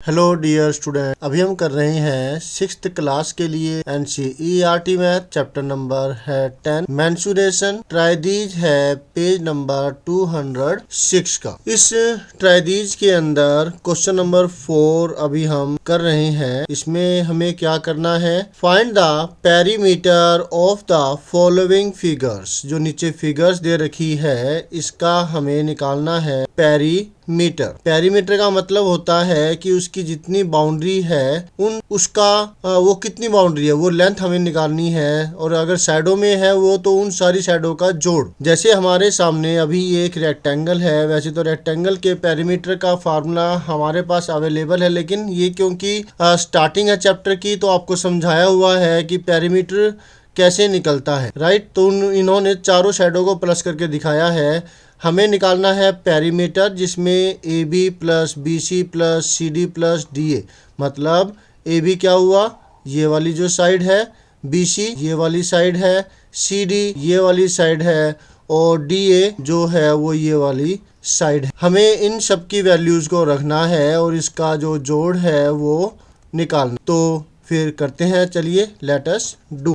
Hello dear student, अभी हम कर रहे हैं 6th क्लास के लिए NCERT मैथ। चैप्टर नंबर है 10 मेंसुरेशन। ट्राइदीज है पेज नंबर 206 का। इस ट्राइदीज के अंदर क्वेश्चन नंबर 4 अभी हम कर रहे हैं। इसमें हमें क्या करना है, find the perimeter of the following figures. जो नीचे फिगर्स दे रखी है इसका हमें निकालना है पेरीमीटर। पेरीमीटर का मतलब होता है कि उसकी जितनी बाउंड्री है उसका वो कितनी बाउंड्री है वो लेंथ हमें निकालनी है, और अगर साइडों में है वो तो उन सारी साइडों का जोड़। जैसे हमारे सामने अभी एक रेक्टेंगल है, वैसे तो रेक्टेंगल के पेरीमीटर का फार्मूला हमारे पास अवेलेबल है, लेकिन ये क्योंकि स्टार्टिंग है चैप्टर की तो आपको समझाया हुआ है कि पेरीमीटर कैसे निकलता है, राइट। तो इन्होंने चारों साइडों को प्लस करके दिखाया है। हमें निकालना है पेरीमीटर, जिसमें AB plus BC plus CD plus DA। मतलब AB क्या हुआ, ये वाली जो साइड है, BC ये वाली साइड है, CD ये वाली साइड है, और DA जो है वो ये वाली साइड है। हमें इन सब की वैल्यूज को रखना है और इसका जो जोड़ है वो निकालना। तो फिर करते हैं, चलिए लेट अस डू।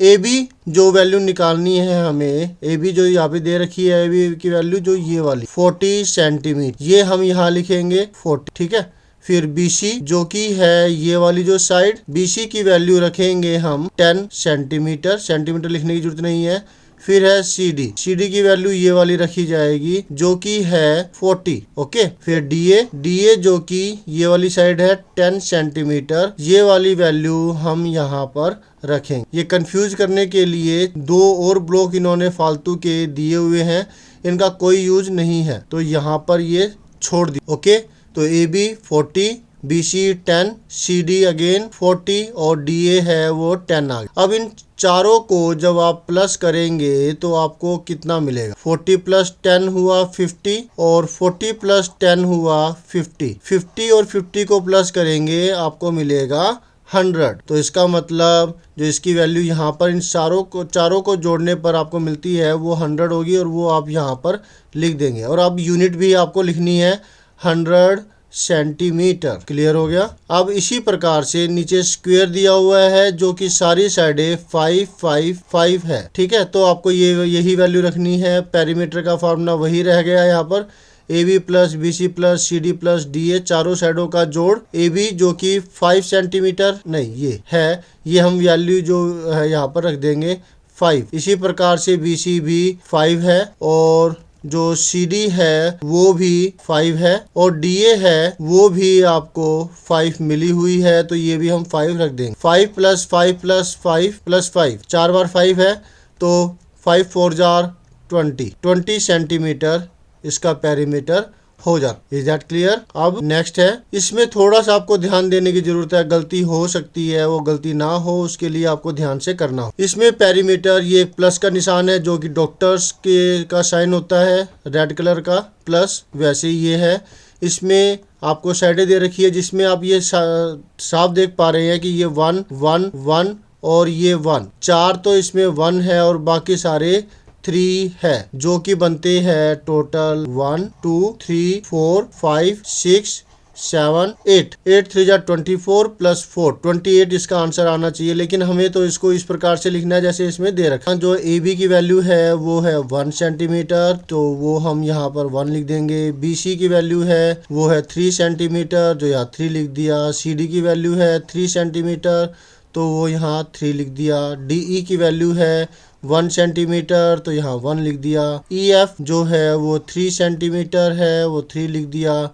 AB जो वैल्यू निकालनी है हमें, AB जो यहाँ पे दे रखी है, AB की वैल्यू जो ये वाली 40 सेंटीमीटर, ये हम यहाँ लिखेंगे 40, ठीक है। फिर BC जो कि है ये वाली जो साइड, BC की वैल्यू रखेंगे हम 10 सेंटीमीटर, सेंटीमीटर लिखने की जरूरत नहीं है। फिर है CD की वैल्यू ये वाली रखी जाएगी जो कि है 40, ओके। फिर DA जो कि ये वाली साइड है 10 सेंटीमीटर, ये वाली वैल्यू हम यहाँ पर रखेंगे। ये कंफ्यूज करने के लिए दो और ब्लॉक इन्होंने फालतू के दिए हुए हैं, इनका कोई यूज नहीं है, तो यहाँ पर ये छोड़ दी, ओके। तो AB 40, BC 10, CD अगेन 40 और DA है वो 10 आ गया। अब इन चारों को जब आप प्लस करेंगे तो आपको कितना मिलेगा, 40 प्लस 10 हुआ 50 और 40 प्लस 10 हुआ 50। 50 और 50 को प्लस करेंगे आपको मिलेगा 100। तो इसका मतलब जो इसकी वैल्यू यहाँ पर इन चारों को जोड़ने पर आपको मिलती है वो 100 होगी, और वो आप यहाँ पर लिख देंगे। और अब यूनिट भी आपको लिखनी है 100 सेंटीमीटर। क्लियर हो गया। अब इसी प्रकार से नीचे स्क्वायर दिया हुआ है जो कि सारी साइडें 5 5 5 है, ठीक है। तो आपको यही वैल्यू रखनी है। पेरीमीटर का फार्मूला वही रह गया यहाँ पर, AB plus BC plus CD plus DA, चारों साइडों का जोड़। AB जो कि 5 सेंटीमीटर नहीं ये है, ये हम वैल्यू जो है यहाँ पर रख देंगे 5। इसी प्रकार से BC भी 5 है, और जो CD है वो भी 5 है, और DA है वो भी आपको 5 मिली हुई है, तो ये भी हम 5 रख देंगे। 5 प्लस 5 प्लस 5 प्लस 5, 4 बार 5 है, तो 5 4 जार 20 सेंटीमीटर इसका पेरीमीटर हो जाता। Is that clear. अब नेक्स्ट है, इसमें थोड़ा सा आपको ध्यान देने की जरूरत है, गलती हो सकती है, वो गलती ना हो उसके लिए आपको ध्यान से करना हो। इसमें पेरीमीटर ये प्लस का निशान है जो कि डॉक्टर्स के का साइन होता है रेड कलर का प्लस, वैसे ही ये है। इसमें आपको साइडें दे रखी है जिसमें आप ये साफ देख पा रहे हैं कि ये 1 1 1 और ये 1, 4 तो इसमें 1 है और बाकी सारे 3 है, जो कि बनते हैं टोटल 1 2 3 4 5 6 7 8 8 3 जा 24 प्लस 4 28 इसका आंसर आना चाहिए। लेकिन हमें तो इसको इस प्रकार से लिखना है जैसे इसमें दे रखा। जो AB की वैल्यू है वो है 1 सेंटीमीटर, तो वो हम यहाँ पर 1 लिख देंगे। BC की वैल्यू है वो है 3 सेंटीमीटर, जो यहाँ 3 लिख दिया। CD की वैल्यू है 3 सेंटीमीटर, तो वो यहाँ 3 लिख दिया। DE की वैल्यू है 1 सेंटीमीटर, तो यहाँ 1 लिख दिया। EF जो है वो 3 सेंटीमीटर है, वो 3 लिख दिया।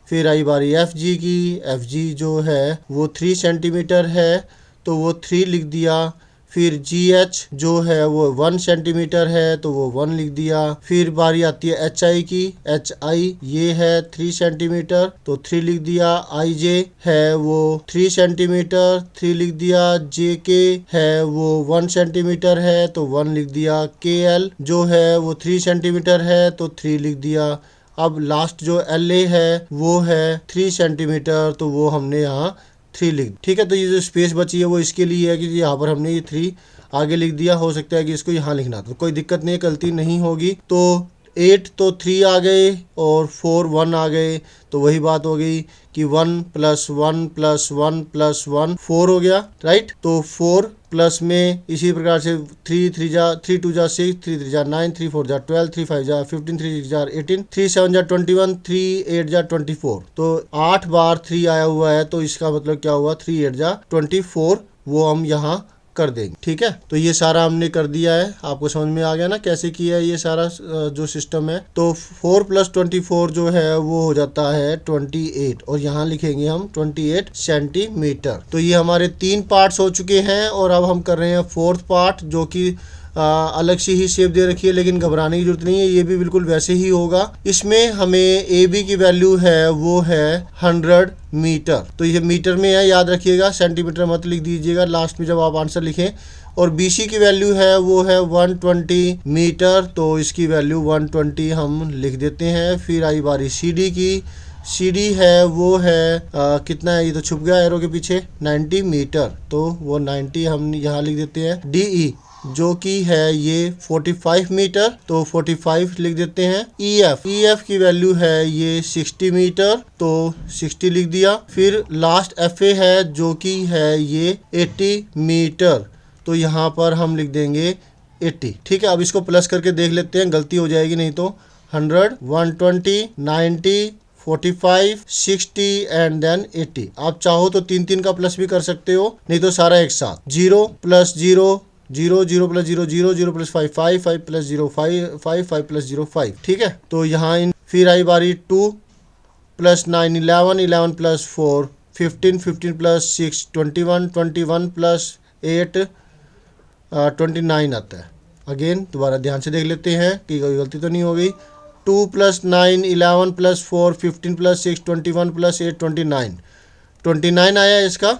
फिर आई बारी FG की, FG जो है वो 3 सेंटीमीटर है, तो वो 3 लिख दिया। फिर GH जो है वो 1 सेंटीमीटर है, तो वो 1 लिख दिया। फिर बारी आती है HI की, HI ये है 3 सेंटीमीटर, तो 3 लिख दिया। IJ है वो 3 सेंटीमीटर, 3 लिख दिया। JK है वो 1 सेंटीमीटर है, तो 1 लिख दिया। KL जो है वो 3 सेंटीमीटर है, तो 3 लिख दिया। अब लास्ट जो LA है वो है 3 सेंटीमीटर, तो वो हमने यहाँ 3 लिख, ठीक है। तो ये जो स्पेस बची है वो इसके लिए है कि यहाँ पर हमने ये 3 आगे लिख दिया, हो सकता है कि इसको यहाँ लिखना, तो कोई दिक्कत नहीं, गलती नहीं होगी। तो 8 तो 3 आ गए और 4 1 आ गए, तो वही बात हो गई कि 1 + 1 + 1 + 1 4 हो गया, राइट। तो 4 प्लस में इसी प्रकार से 3 3 2 6, 3 3 9, 3 4 12, 3 5 15, 3 6 18, 3 7 21, 3 8 24। तो 8 बार 3 आया हुआ है, तो इसका मतलब क्या हुआ, 3 8 24, वो हम यहाँ कर देंगे, ठीक है। तो ये सारा हमने कर दिया है, आपको समझ में आ गया ना कैसे किया है ये सारा जो सिस्टम है। तो 4 + 24 जो है वो हो जाता है 28, और यहाँ लिखेंगे हम 28 सेंटीमीटर। तो ये हमारे 3 पार्ट्स हो चुके हैं, और अब हम कर रहे हैं 4th पार्ट, जो कि अलग से ही शेप दे रखी है, लेकिन घबराने की जरूरत नहीं है, ये भी बिल्कुल वैसे ही होगा। इसमें हमें ए बी की वैल्यू है वो है 100 मीटर, तो ये मीटर में है, याद रखिएगा, सेंटीमीटर मत लिख दीजिएगा लास्ट में जब आप आंसर लिखें। और बी सी की वैल्यू है वो है 120 मीटर, तो इसकी वैल्यू 120 हम लिख देते हैं। फिर आई बारी सी डी की, सी डी है वो है कितना है, ये तो छुप गया एरो के पीछे, 90 मीटर, तो वो 90 हम यहाँ लिख देते हैं। डी ई जो कि है ये 45 मीटर, तो 45 लिख देते हैं। ई एफ की वैल्यू है ये 60 मीटर, तो 60 लिख दिया। फिर लास्ट एफ ए है जो कि है ये 80 मीटर, तो यहाँ पर हम लिख देंगे 80, ठीक है। अब इसको प्लस करके देख लेते हैं, गलती हो जाएगी नहीं तो। 100 120 90 45 60 एंड देन 80। आप चाहो तो 3 का प्लस भी कर सकते हो, नहीं तो सारा एक साथ। 0 + 0 0 0 + 0 0 0 + 5 5 5 + 0 5 5 5 + 0 5, ठीक है। तो यहाँ फिर आई बारी 2 + 9 11 11 + 4 15 15 + 6 21 21 + 8 29 आता है। अगेन दोबारा ध्यान से देख लेते हैं कि कोई गलती तो नहीं हो गई। 2 + 9 11 + 4 15 + 6 21 + 8 29, 29 आया इसका,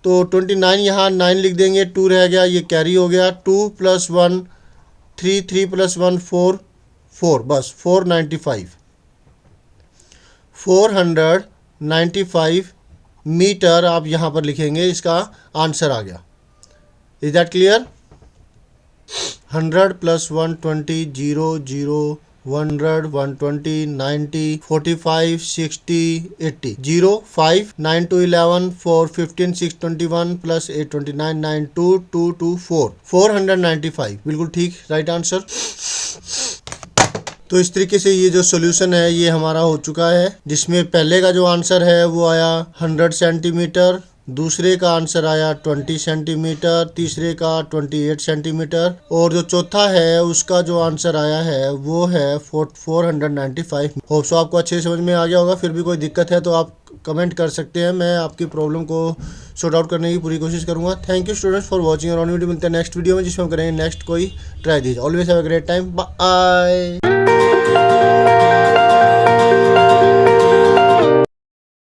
तो 29 यहाँ 9 लिख देंगे, 2 रह गया, ये कैरी हो गया। 2 + 1 3 3 + 1 4 4, बस 495 495 मीटर आप यहाँ पर लिखेंगे, इसका आंसर आ गया। Is that clear? 100 + 120 0 0 100 120 90 45 60 80 0 5 9 to 11 4 15 6 21 + 8 29 9 2 2 2 4 495, बिल्कुल ठीक, राइट आंसर। तो इस तरीके से ये जो सॉल्यूशन है ये हमारा हो चुका है, जिसमें पहले का जो आंसर है वो आया 100 सेंटीमीटर, दूसरे का आंसर आया 20 सेंटीमीटर, तीसरे का 28 सेंटीमीटर, और जो चौथा है उसका जो आंसर आया है वो है 495। होप सो आपको अच्छे समझ में आ गया होगा। फिर भी कोई दिक्कत है तो आप कमेंट कर सकते हैं, मैं आपकी प्रॉब्लम को सॉर्ट आउट करने की पूरी कोशिश करूंगा। Thank you students for watching और वीडियो मिलते हैं नेक्स्ट वीडियो में, जिसमें हम करेंगे नेक्स्ट कोई ट्राई दीजिए। Always have a great time, bye.